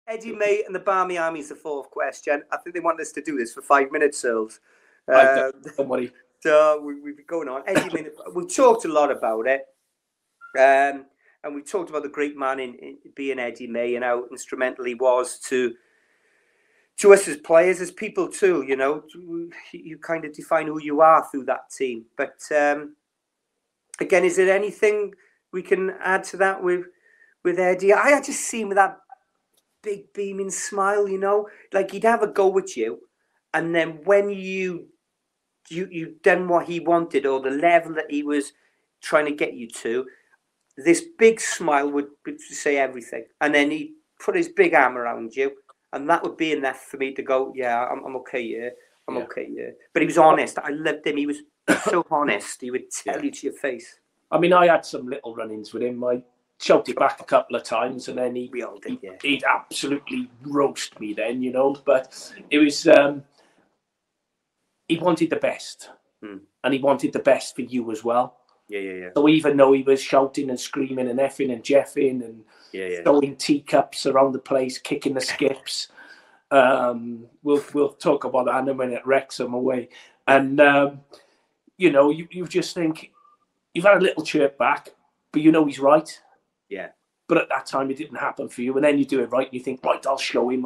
Eddie May and the Barmy Army is the fourth question. I think they want us to do this for 5 minutes, Searls. Don't worry. So we've been going on. Eddie May, we've talked a lot about it. And we talked about the great man in being Eddie May and how instrumental he was to us as players, as people too. You know, you kind of define who you are through that team. But again, is there anything we can add to that with Eddie? I just see him with that big beaming smile. You know, like he'd have a go with you, and then when you done what he wanted or the level that he was trying to get you to, this big smile would say everything. And then he'd put his big arm around you, and that would be enough for me to go, yeah, I'm okay here. I'm okay here. But he was honest. I loved him. He was so honest. He would tell you to your face. I mean, I had some little run-ins with him. I shouted back a couple of times, and then he'd absolutely roast me then, you know. But it was... he wanted the best, and he wanted the best for you as well. Yeah. So even though he was shouting and screaming and effing and jeffing and throwing teacups around the place, kicking the skips, we'll talk about that in a minute. Wrexham away, and you know, you just think you've had a little chirp back, but you know he's right. Yeah. But at that time, it didn't happen for you, and then you do it right, and you think, right, I'll show him.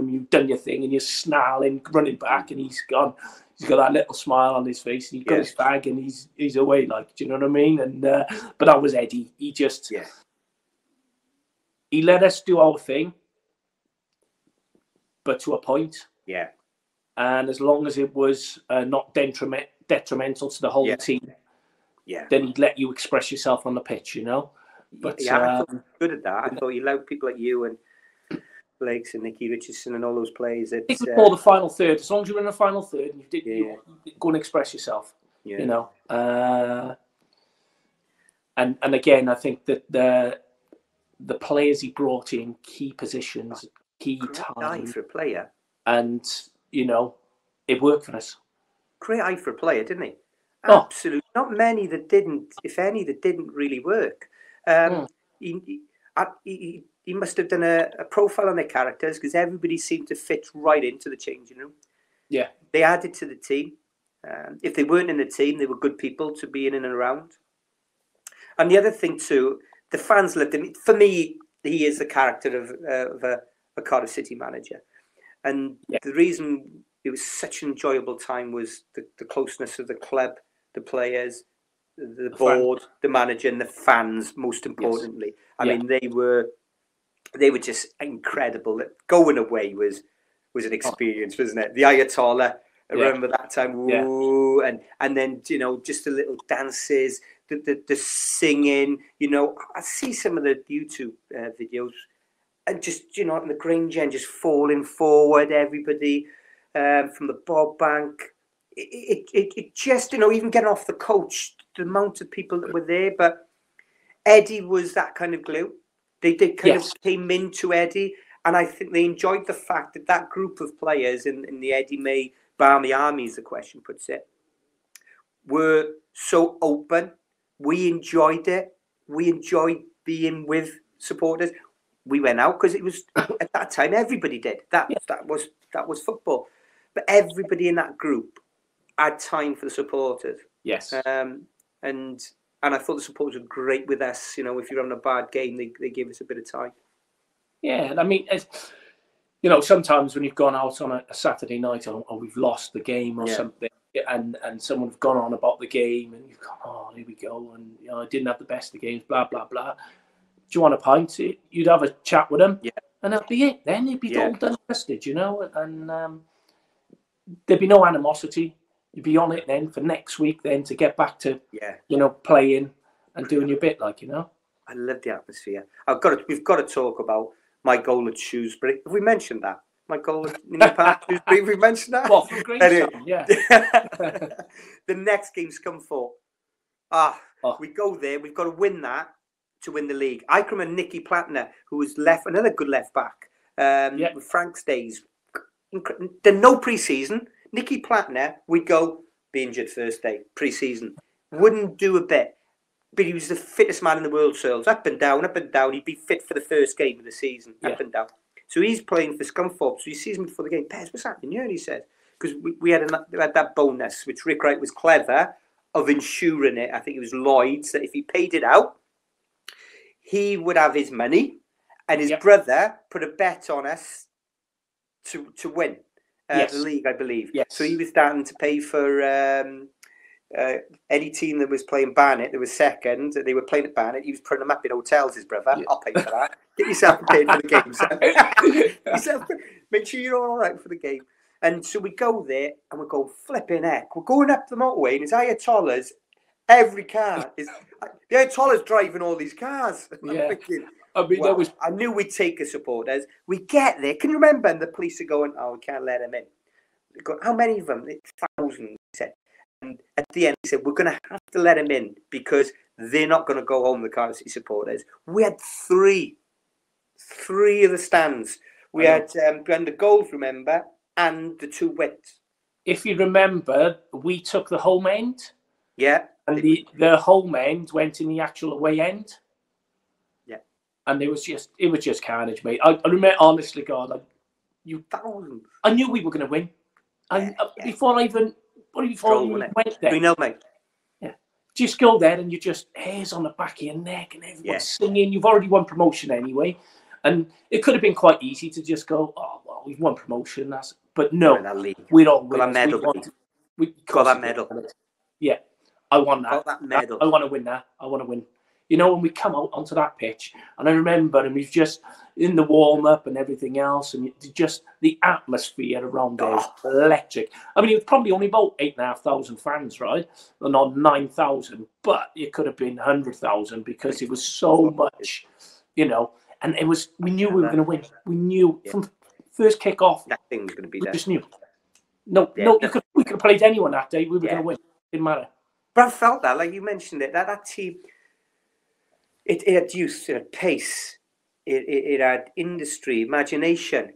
You've done your thing, and you're snarling, running back, and he's gone. He's got that little smile on his face, and he's got his bag, and he's away. Like, do you know what I mean? And but that was Eddie. He just he let us do our thing, but to a point. Yeah. And as long as it was not detrimental to the whole team, then he'd let you express yourself on the pitch. You know. But I thought he was good at that. I thought he allowed people like you and Blakes and Nicky Richardson and all those players. It's before the final third. As long as you're in the final third, and you go and express yourself. Yeah. You know. And again, I think that the players he brought in, key positions, key time for a player, and you know, it worked for us. Great eye for a player, didn't he? Absolutely. Not many that didn't. If any, that didn't really work. He must have done a profile on their characters, because everybody seemed to fit right into the changing room. Yeah. They added to the team. If they weren't in the team, they were good people to be in and around. And the other thing too, the fans loved him. For me, he is the character of a Cardiff City manager. And the reason it was such an enjoyable time was the closeness of the club, the players, the board, the manager, and the fans. Most importantly, I mean, they were just incredible. Going away was an experience, wasn't it? The Ayatollah, I remember that time. Ooh, and then you know, just the little dances, the singing. You know, I see some of the YouTube videos, and just you know, in the Grange End, just falling forward, everybody from the Bob Bank. It just, you know, even getting off the coach, the amount of people that were there. But Eddie was that kind of glue. They kind of came into Eddie, and I think they enjoyed the fact that group of players in the Eddie May Barmy Army, as the question puts it, were so open. We enjoyed it. We enjoyed being with supporters. We went out because it was at that time everybody did. That was football. But everybody in that group had time for the supporters. Yes. And I thought the supporters were great with us. You know, if you're having a bad game, they give us a bit of time. Yeah, and I mean, you know, sometimes when you've gone out on a Saturday night or we've lost the game or something, and someone's gone on about the game, and you've gone, oh, here we go, and you know, I didn't have the best of games, blah blah blah. Do you want a pint? You'd have a chat with them, and that'd be it. Then you'd be all done, dusted, you know, and there'd be no animosity. You'd be on it then for next week, then to get back to you know, playing and doing your bit, like, you know. I love the atmosphere. We've got to talk about my goal at Shrewsbury. Have we mentioned that? My goal at Shrewsbury. Have we mentioned that? Well, from Greenstone, The next game's come for. We go there. We've got to win that to win the league. I can remember Nicky Plattner, who was another good left back. With Frank's days. There's no pre-season. Nicky Plattner, we'd go, be injured first day, pre-season. Wouldn't do a bit. But he was the fittest man in the world, Searles. Up and down, up and down. He'd be fit for the first game of the season, up and down. So he's playing for Scunthorpe. So he sees me before the game. Pez, what's happening here? And he said, because we had that bonus, which Rick Wright was clever of insuring it. I think it was Lloyd's, that if he paid it out, he would have his money, and his brother put a bet on us to win the league, I believe. Yes. So he was starting to pay for any team that was playing Barnet, that was second. They were playing at Barnet. He was putting them up in hotels, his brother. Yeah. I'll pay for that. Get yourself paid for the game, son. Make sure you're all right for the game. And so we go there, and we go, flipping heck. We're going up the motorway, and it's Ayatollahs. Every car is... The Ayatollah's driving all these cars. Yeah. Thinking, I mean, well, I knew we'd take a supporters. We get there. Can you remember? And the police are going, oh, we can't let them in. Go, how many of them? 1,000, he said. And at the end, he said, we're going to have to let them in because they're not going to go home, the Cardiff City supporters. We had three of the stands. We had the goals, remember, and the two widths. If you remember, we took the home end. Yeah. And the home end went in the actual away end. Yeah. And it was just carnage, mate. I remember, honestly, God, I knew we were going to win. And before I even went there. We know, mate. Yeah. Just go there and you just hairs on the back of your neck and everyone's singing. You've already won promotion anyway. And it could have been quite easy to just go, oh, well, we've won promotion. But no, we're all winners. Got that medal. Yeah. I want that. Got that medal. I want to win that. I want to win. You know, when we come out onto that pitch, and I remember, and we've just in the warm up and everything else, and just the atmosphere around there is electric. I mean, it was probably only about 8,500 fans, right? And not 9,000, but it could have been 100,000 because it was so much, you know. And it was, we knew we were going to win. We knew from first kick off. That thing was going to be we there. Just knew. We could have played anyone that day. We were going to win. Didn't matter. But I felt that, like you mentioned it, that team, it had youth, it had pace, it had industry, imagination.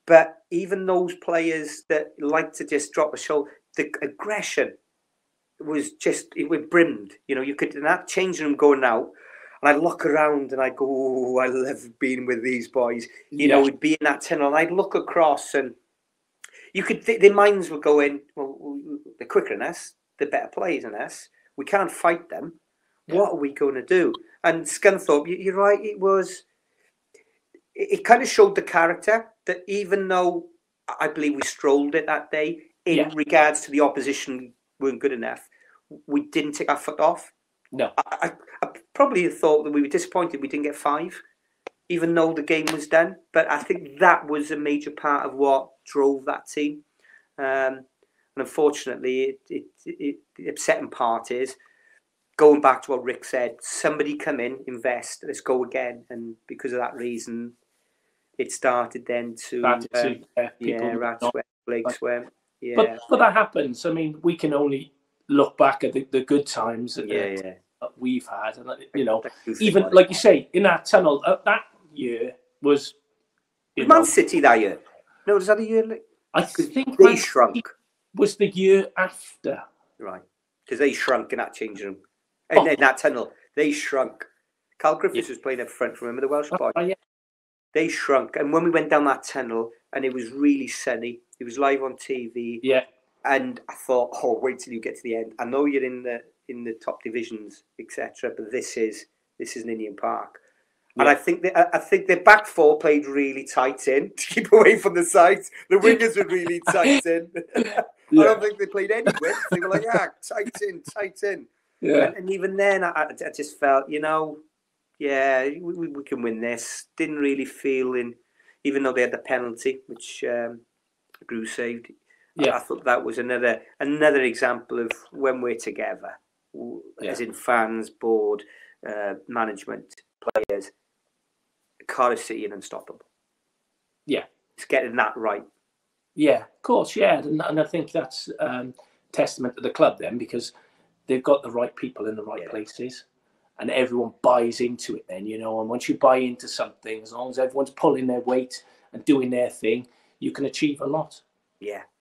But even those players that like to just drop a shoulder, the aggression was just, it brimmed. You know, you could, in that changing room going out, and I'd look around and I'd go, oh, I love being with these boys. You know, we'd be in that tunnel, and I'd look across, and you could, their minds were going, well, they're quicker than us. The better players than us. We can't fight them. What are we going to do? And Scunthorpe, you're right, it kind of showed the character that even though I believe we strolled it that day in regards to the opposition weren't good enough, we didn't take our foot off. No. I probably thought that we were disappointed we didn't get 5, even though the game was done. But I think that was a major part of what drove that team. And unfortunately, the upsetting part is, going back to what Rick said, somebody come in, invest, let's go again. And because of that reason, it started then to rats went, legs went. Yeah. But that happens. I mean, we can only look back at the good times that we've had. And, you know, even, like you say, in that tunnel, that year was... Man City that year? No, was that a year? I think they shrunk. Was the year after. Right. Because they shrunk in that changing room. In that tunnel. They shrunk. Carl Griffiths was playing up front, remember the Welsh boy? Yeah. They shrunk. And when we went down that tunnel, and it was really sunny, it was live on TV. Yeah. And I thought, oh, wait till you get to the end. I know you're in the top divisions, etc., but this is an Indian Park. Yeah. And I think their back four played really tight in to keep away from the sides. The wingers were really tight in. I don't think they played any width. They were like, tight in. Yeah. And even then, I just felt, you know, we can win this. Didn't really feel even though they had the penalty, which Grew saved. Yeah. I thought that was another example of when we're together, as in fans, board, management, players. Cardiff City and unstoppable. Yeah. It's getting that right. Yeah, of course, yeah. And I think that's testament to the club then, because they've got the right people in the right places and everyone buys into it then, you know. And once you buy into something, as long as everyone's pulling their weight and doing their thing, you can achieve a lot. Yeah,